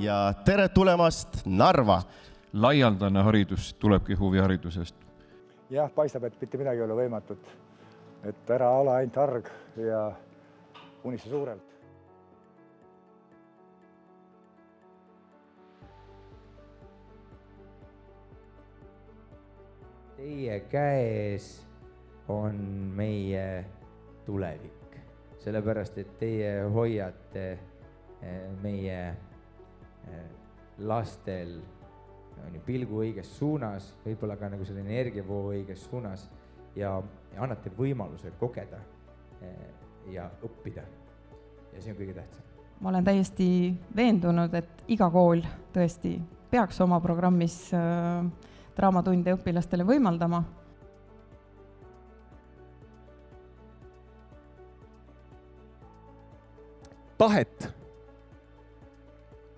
ja tere tulemast Narva! Laialdane haridus tulebki huviharidusest. Jah, paistab, et mitte midagi ei ole võimatut. Et ära ole ainult arg ja unista suurelt. Teie käes on meie tulevik, sellepärast, et teie hoiate meie lastel pilgu õiges suunas, võib-olla ka nagu selle energiavoo õiges suunas ja annate võimaluse kogeda ja õppida. Ja see on kõige tähtsam. Ma olen täiesti veendunud, et iga kool tõesti peaks oma programmis draamatunde õpilastele võimaldama. Tahet,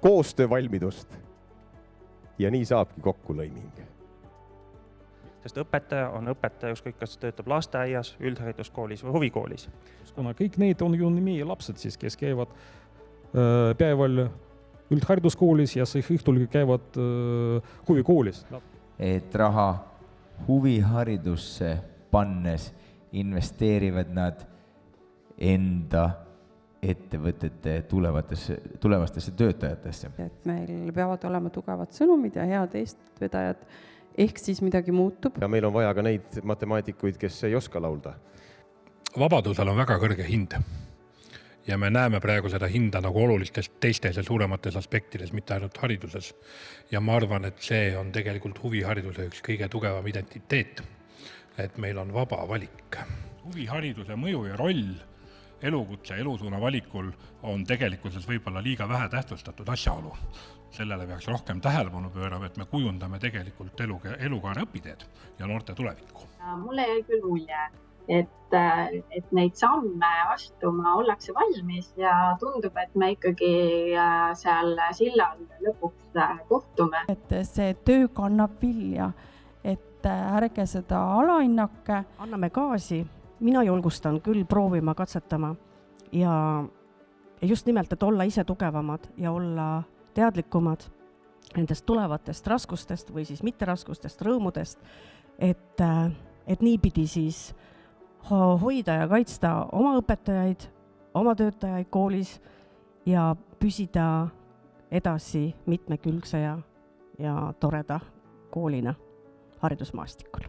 koostöövalmidust ja nii saabki kokkulõiming. Sest õpetaja on õpetaja, ükskõik kas töötab lasteaias, üldhariduskoolis või huvikoolis. Kuna kõik need on ju meie lapsed, siis, kes käivad päeval üldhariduskoolis ja siis õhtul käivad huvikoolis. Et raha huviharidusse pannes investeerivad nad enda ettevõtete tulevastesse töötajatesse. Et meil peavad olema tugevad sõnumid ja head eestvedajad, ehk siis midagi muutub. Ja meil on vaja ka neid matemaatikuid, kes ei oska laulda. Vabadusel on väga kõrge hind. Ja me näeme praegu seda hinda nagu olulistes teistes ja suuremates aspektides, mitte ainult hariduses. Ja ma arvan, et see on tegelikult huvihariduse üks kõige tugevam identiteet, et meil on vaba valik. Huvihariduse mõju ja roll elukutse, elusuuna valikul on tegelikkuses võib-olla liiga vähe tähtsustatud asjaolu. Sellele peaks rohkem tähelepanu pöörama, et me kujundame tegelikult elukaare õpiteed ja noorte tulevikku. Mulle jäi küll mulje, et neid samme astuma ollakse valmis ja tundub, et me ikkagi seal sillal lõpuks kohtume. Et see töö kannab vilja, et ärge seda alahinnake. Anname gaasi, mina julgustan küll proovima, katsetama ja just nimelt, et olla ise tugevamad ja olla teadlikumad nendest tulevatest raskustest või siis mitteraskustest, rõõmudest, et niipidi siis hoida ja kaitsta oma õpetajaid, oma töötajaid koolis ja püsida edasi mitmekülgse ja toreda koolina haridusmaastikul.